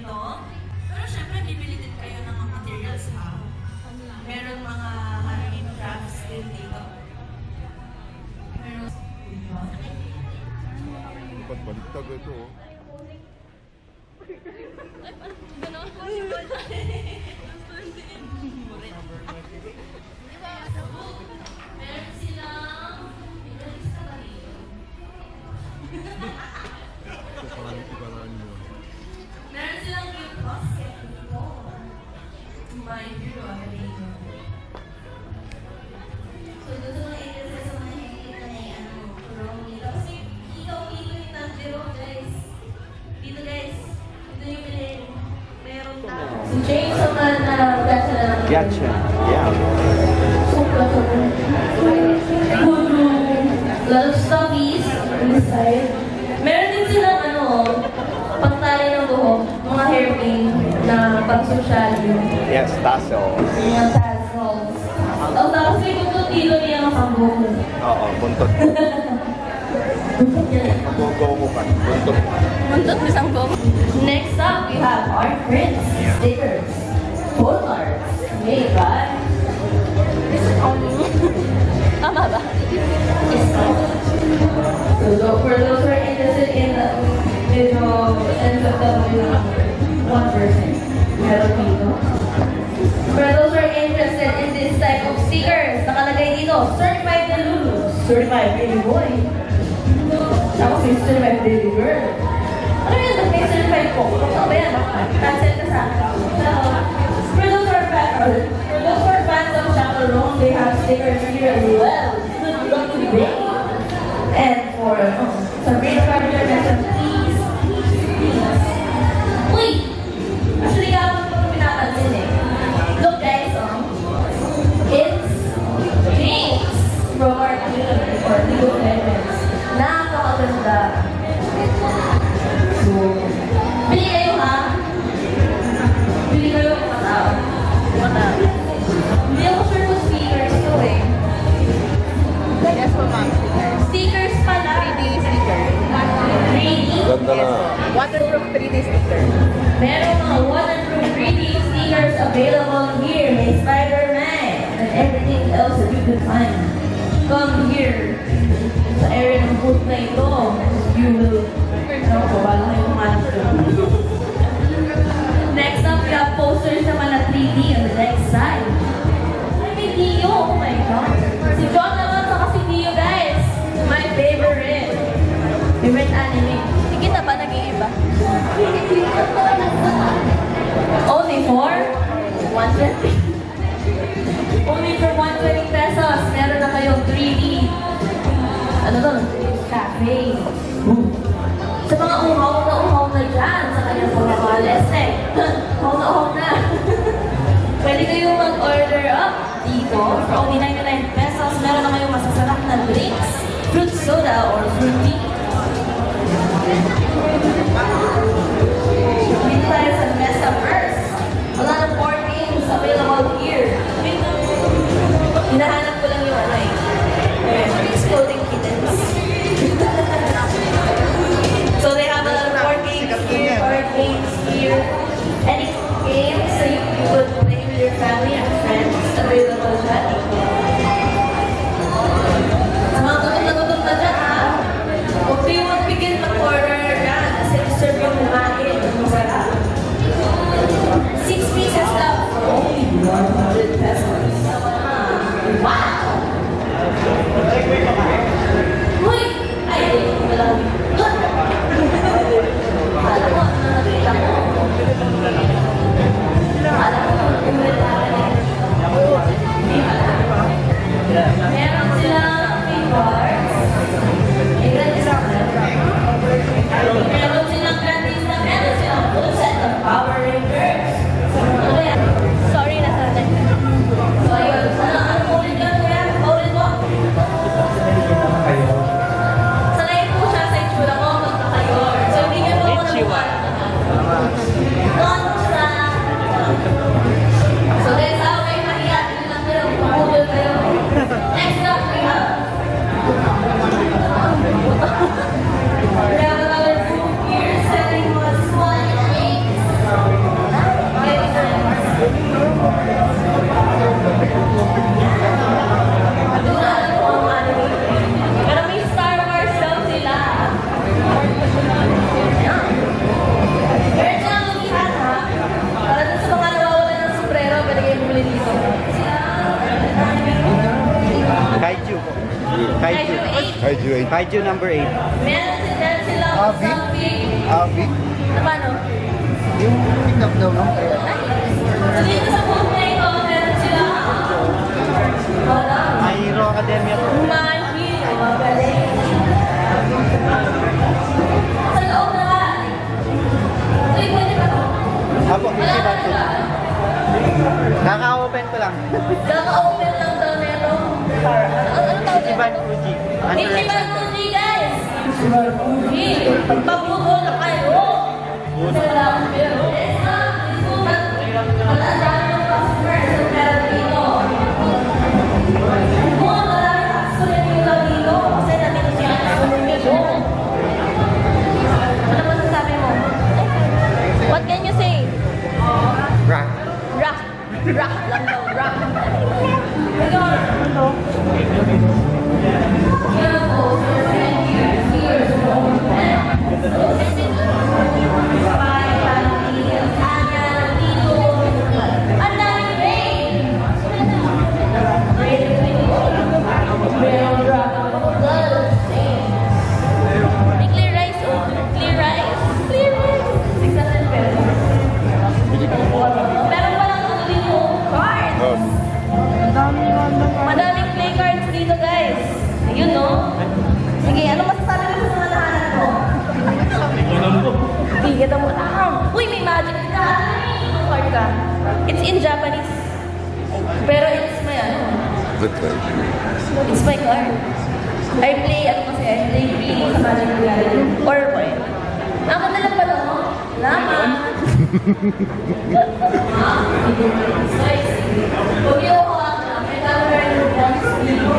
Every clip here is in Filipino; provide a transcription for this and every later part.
ito. Pero syempre, bibili din kayo ng mga materials, ha? Meron mga crafts din dito. Meron... Dapat baliktad ito, oh. Meron silang... Meron silang gift basket. My hero, so, doon sa mga agencies sa mga nakikita na yung Romy. Tapos dito yung Tanjiro, guys. Dito, guys. Ito yung meron na. Si James naman na gacha na lang. Gacha, yeah. Super. Lot of stuffies on this side. Meron din silang pagtali ng buhok, mga hairpin na pang-social. Yes, tassels. Mga tassels. Tapos may buntot dito niya ang buhok. Oo, buntot. Mabugaw ko ka. Buntot. Buntot isang buhok. Next up, we have art prints, stickers, photo arts, made by Tama ba? Yes. So, for those who are interested in NSFW number, 1%. Meron dito. For those who are interested in this type of stickers, nakalagay dito, Certified Delulu, Certified Baby Boy. Tapos yung Certified Baby Girl. Ano yun? May Certified po. Ano ba yan? Cancel na sa akin. So, for those who are fans of Chaperone, they have stickers here as well. Good luck today. And for Sabrina Carpenter, there's some please. Uy! Actually, kapag ko pinapansin eh. Look guys, it's James from our team for League of Legends. Napakaganda. So, bili kayo ha? Bili kayo kung matao. Hindi ako sure kung speakers to eh. Yes po, ma'am. Stickers pala. 3D sticker. 3D? Ganda na. Waterproof 3D sticker. Meron mga waterproof 3D stickers available here. May Spider-Man and everything else that you could find. Come here. Sa area ng booth na ito, you will... Wala kayong kumanap doon. Next up, we have posters naman na 3D on the next side. Ay, may Dio! Oh my God! Si John naman saka si Dio, guys! My favorite! Favorite anime. Sige na ba nag-iiba? Only for 120. Only for 120 pesos. Meron na kayong 3D. Ano to? Cafe. Sa mga uhaw na dyan, sa kanyang pagkakales eh. Uhaw na. Pwede kayong mag-order up dito for only 99 pesos. Meron na kayong masasarap na drinks, fruit soda or fruit tea. Dito tayo sa Metaverse. A lot of board games available here. Hinahanap ko lang yung exploding kittens. So they have a lot of board games here, any games so you could play with your family and friends available dyan. Sa mga gutom na dyan ha, huwag kayo magpigil mag-order dyan kasi serve yung kumain, masarap. 6 pieces lang for only 100 pesos. Wow! Uy! Ay, wala kami. Alam mo, nakita ko. Alam mo, umulit ako. Hindi pala. Kaiju number 8. Meron sila Abi? something. Abi? Na paano? Yung pick up daw, no? So dito sa book na ito, meron sila. Wala. My Hero Academia po. My Hero. Magaling. Sa loob na ba? Uy, pwede ba ito? Apo, Wala Ichiban na po. sila. Kaka-open ko lang. Kaka-open lang daw na ito. Ano tawag ito? Ichiban Fuji. Ichiban Fuji, guys! Ichiban Fuji! Pagpaputo na kayo! Salamat. Pero, matandaan yung customers sa pera dito. Kung marami customer nila dito, kasi nandito sila customer nito. Ano masasabi mo? What can you say? Rock. Rock. Rock lang daw. Rock. May clear rice, oh. Clear rice. Clear rice. 600 pesos. Meron pa lang ano dito, cards. Oh, Madaming play cards dito, guys. Ayun, no? Sige, ano masasabi mo sa mga nahanap ko? Bigyan mo lang. Uy, may magic ka. Card ka. It's in Japanese. Pero it's my, ano, the card. it's my card. I play, ano kasi, I play reading sa Magic the Gathering. Or point. Ako na lang pala mo. Salamat. Huwag niyo ako may camera yung dance video.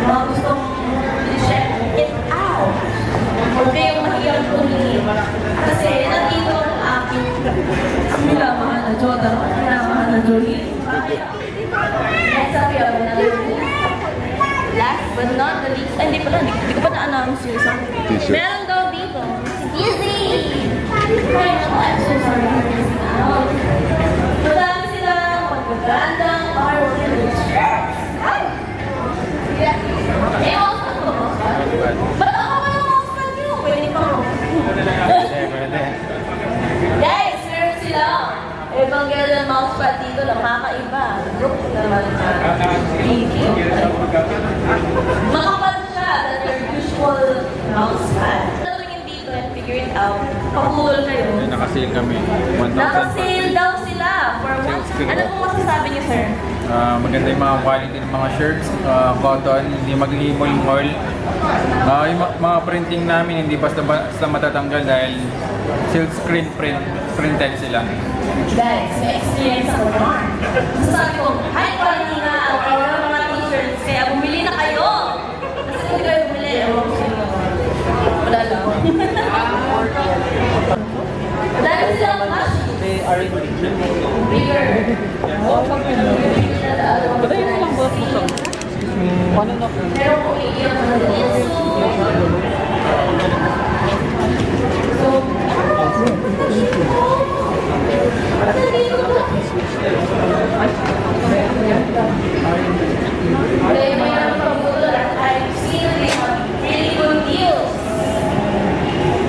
Mga gustong check it out. Huwag kayong mahiyang tumingin. Kasi nandito ang aking minamahal na Joda, minamahal na Jolie. Next up yun, last but not the least, ay hindi pala, hindi ko pa na-announce yung isang. T-shirt. Meron daw dito. Easy! Ay, naku, I'm so sorry for missing out. Madami silang pagkagandang artwork shirts. Ay! Eh, Oscar ko. Ba't ako ba yung Oscar nyo? Pwede pa ako. Guys, meron sila. Evangelion mousepad dito, nakakaiba. Group naman siya. Video. Makapal siya than your usual mousepad. Tingin dito and figure it out. Pakul kayo. Naka-sale kami. 1,000. Naka-sale daw sila for one. Ano pong masasabi niyo, sir? Maganda yung mga quality ng mga shirts, cotton, hindi mag-iibol yung oil. Yung mga printing namin hindi basta matatanggal dahil silk screen printed sila. Guys, may experience ako na. Masasabi ko, high quality na ang mga t-shirts, kaya bumili na kayo! Kasi kung hindi kayo bumili, ewan ko sino. Wala lang. Dahil silang cash. Bigger. Patayin mo lang ba po? Paano na po? Pero kung iiyak na din, I've seen really good deals.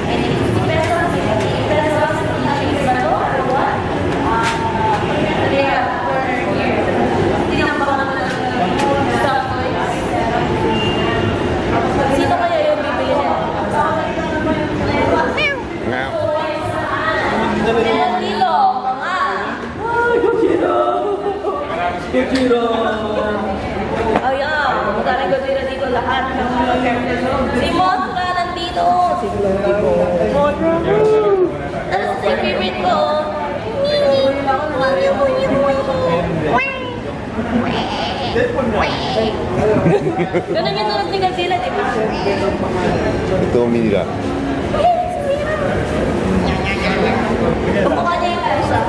And it's 50 pesos, 50 pesos, ba to? Or what? They have a corner here. Hindi na baka naman stop toys. Sino kaya yung bibili nila? Now. Meron dito, mga. Oh yeah, magkaring Godzilla dito lahat ng mga characters. Si Mothra nandito. Si Mothra. Ano sa favorite ko? Ganun yung tunog ni Godzilla, di ba? Ito ang minira. Pagmukha niya yung pusa.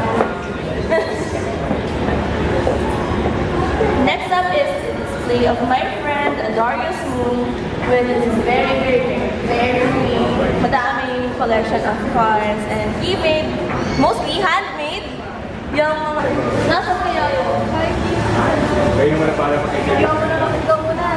Next up is the display of my friend Darius Moon with his very madaming collection of cards, and he made, mostly handmade, yung mga, nasa kaya yun? Kayo naman na para Ikaw muna, ikaw muna.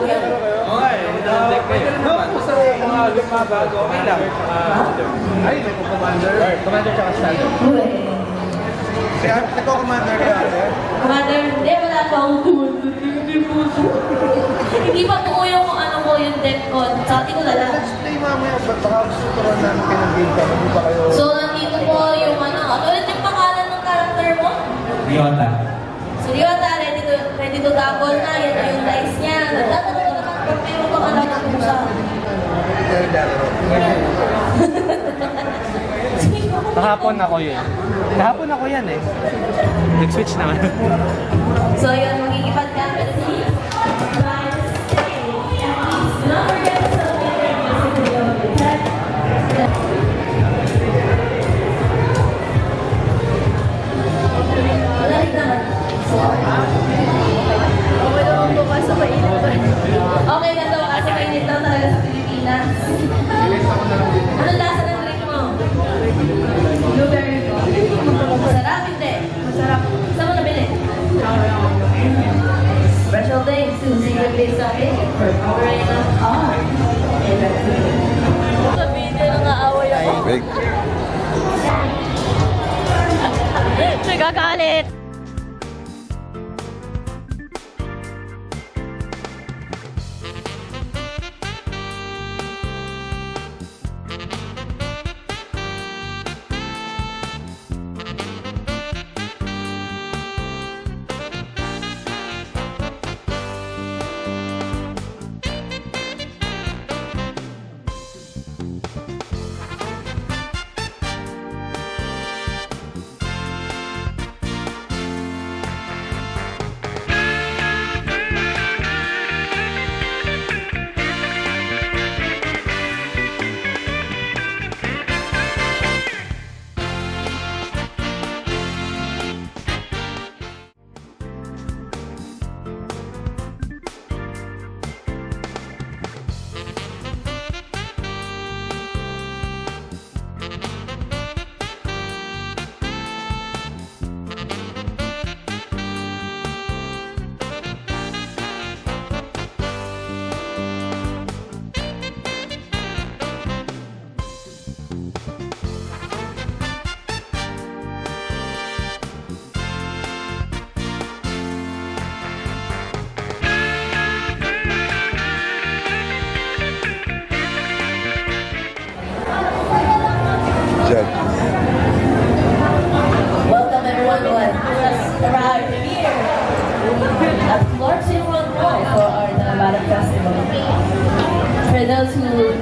bago yan. Okay, sa mga lumabago, okay lang. Ay, may commander. Commander tsaka standard. Uy. Kaya, nagko-commander ka ate? Commander, hindi, wala pa akong commander. Hindi po siya. Hindi pa buo yung ano ko, yung deck ko. Sabi ko na lang. Let's play mamaya, but baka gusto turuan namin kayo ng game ka. Hindi pa kayo... So, nandito po yung ano ulit yung pangalan ng character mo? Ryota. So, Ryota, ready to gamble na. Yan na yung dice niya. Nagtatanong ko naman kung meron bang alam na kung sa... Kahapon ako yun. Kahapon ako yan eh. Nag-switch naman. So, yun, magkikipag-gamble si okay na daw kasi mainit daw talaga sa Pilipinas. Anong lasa ng drink mo? Blueberry ko. Masarap hindi. Masarap. Saan mo nabili? Special thanks to Secret Base Cafe for powering us on. Sabihin nila nang-aaway ako. Break. Nagagalit. Judges. Welcome everyone who has arrived here at Floor 01 for our Tanabata Festival. For those who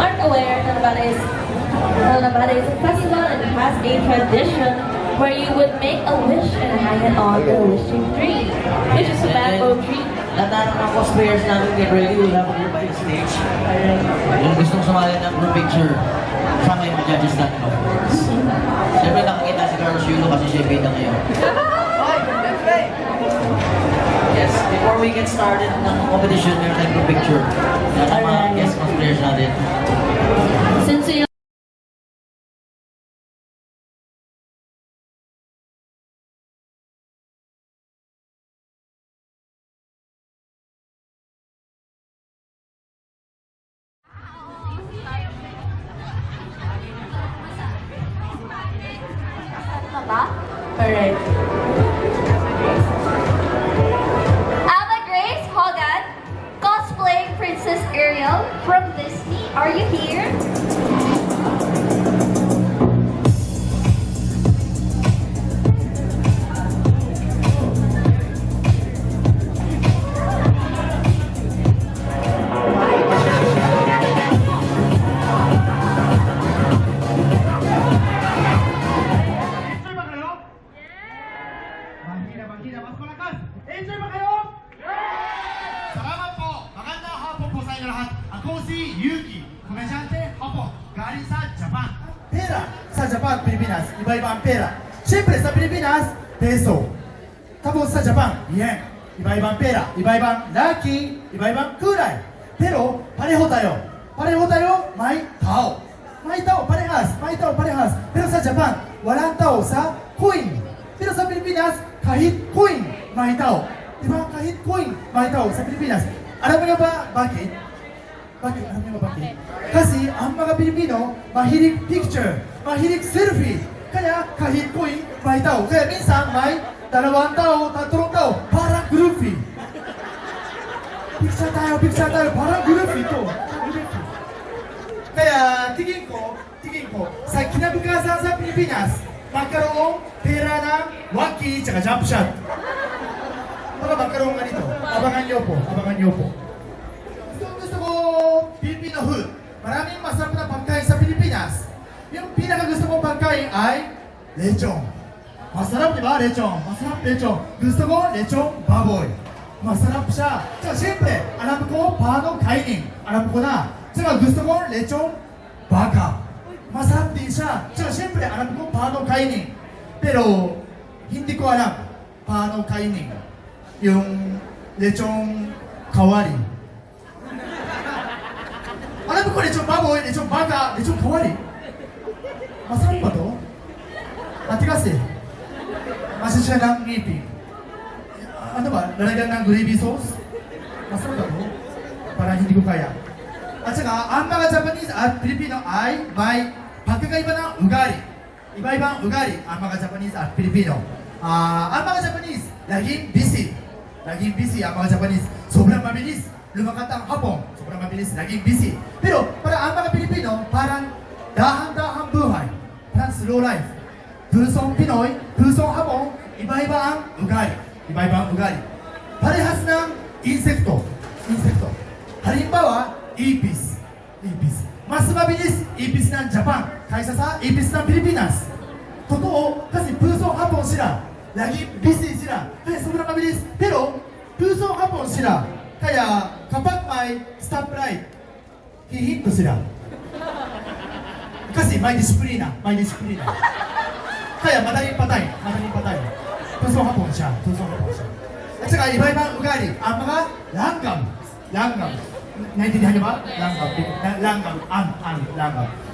aren't aware, Tanabata is a festival and it has a tradition where you would make a wish and hang it on the wishing tree, which is a bamboo tree. Lahat ng mga cosplayers namin get ready, we'll have a group by the stage. Yung gustong sumali ng group picture, kasama yung mga judges natin, of course. Siyempre nakakita si Carlos Yulo kasi siya yung bida ngayon. Yes, before we get started ng competition, meron tayong group picture. Lahat ng mga guest cosplayers natin. Since you Correct. Ava Grace Hogan, cosplaying Princess Ariel from Disney. Are you here? Enjoy ba kayo? Salamat po! Magandang hapon po sa inyo lahat. Ako si Yuki, komedyante, Hapon, galing sa Japan. Pera sa Japan, Pilipinas, iba-iba ang pera. Siyempre sa Pilipinas, peso. Tapos sa Japan, yen. Iba-ibang pera, iba-ibang laki, iba-ibang kulay. Pero pareho tayo. Pareho tayo, may tao. May tao, parehas. May tao, parehas. Pero sa Japan, walang tao sa coin. Pero sa Pilipinas, kahit coin, may tao. Diba? Kahit coin, may tao sa Pilipinas. Alam mo ba bakit? Bakit? Alam niyo ba bakit? Kasi ang mga Pilipino, mahilig picture, mahilig selfie. Kaya kahit coin, may tao. Kaya minsan may 2 tao, 3 tao, parang groupie. Picture tayo, parang groupie to. Groupie. Kaya tingin ko, sa kinabukasan sa Pilipinas, magkaroong pera ng waki tsaka jump shot. Baka magkaroon ka nito. Abangan niyo po. Gusto ko Filipino food. Maraming masarap na pagkain sa Pilipinas. Yung pinakagusto kong pagkain ay lechon. Masarap, di ba? Lechon. Masarap, lechon. Gusto ko lechon baboy. Masarap siya. Tsaka siyempre, alam ko paano kainin. Alam ko na. Tsaka gusto ko lechon baka. Masarap din siya. Tsaka siyempre, alam ko paano kainin. Pero, hindi ko alam paano kainin. Yung lechon kawari. Alam ko lechon baboy, lechon baka, lechon kawari. Masarap ba to? Ate kasi, masya siya ng ngipin. Ano ba? Lalagyan ng gravy sauce? Masarap ba to? Parang hindi ko kaya. At saka, ang mga Japanese at Pilipino ay may pagkakaiba ng ugali. Iba-ibang ugali ang mga Japanese at Pilipino. Ang mga Japanese, laging busy. Laging busy ang mga Japanese. Sobrang mabilis. Lumakat ang Hapon. Sobrang mabilis. Laging busy. Pero, para ang mga Pilipino, parang dahan-dahang buhay. Parang slow life. Pusong Pinoy, pusong Hapon, iba-iba ang ugali. Iba-iba ang ugali. Parehas ng insekto. Halimbawa, ipis. Mas mabilis ipis ng Japan kaysa sa ipis ng Pilipinas. Totoo, kasi pusong Hapon sila. Lagi busy sila. Kaya sobrang mabilis. Pero, pusong Hapon sila. Kaya, kapag may stoplight, hihinto sila. Kasi may disiplina. Kaya, madaling patay. Pusong Hapon siya. At saka, iba-ibang ugali. Ang mga langgam. Naintindihan niyo ba? Langgam.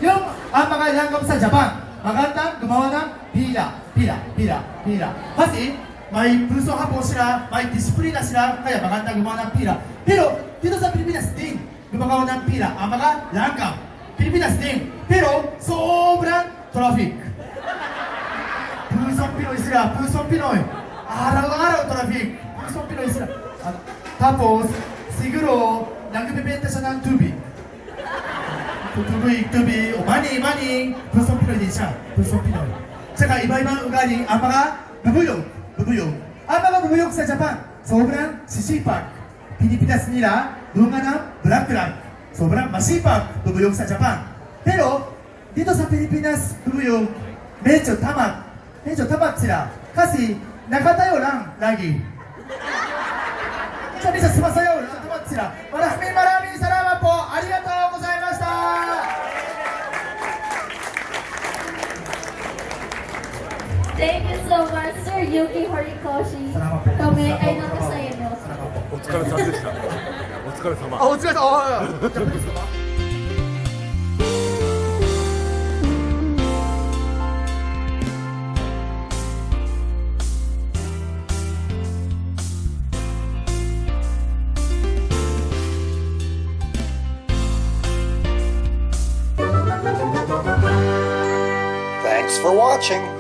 Yung ang mga langgam sa Japan, magandang gumawa ng pila. Kasi may pusong Hapon sila, may disiplina sila, kaya magandang gumawa ng pila. Pero dito sa Pilipinas din, gumagawa ng pila ang mga langgam. Pilipinas din. Pero sobrang traffic. Pusong Pinoy. Araw-araw traffic. Pusong Pinoy sila. At tapos, siguro, nagbibenta siya ng tubig. Tubig, o maning, pusong Pinoy din siya. Pusong Pinoy. Tsaka iba-ibang ugali, ang mga bubuyog. Ang mga bubuyog sa Japan, sobrang sisipag. Pinipitas nila, bunga ng bulaklak. Sobrang masipag, bubuyog sa Japan. Pero, dito sa Pilipinas, bubuyog, medyo tamat sila. Kasi, nakatayo lang, lagi. Sabi sa sumasayaw lang, tamat sila. Maraming salamat po. Arigatou gozaimashita. Thank you so much, Sir Yuki Horikoshi. Salamat po. Kami ay napasaya niyo. お疲れ様でした。お疲れ様。お疲れ様。Thanks for watching.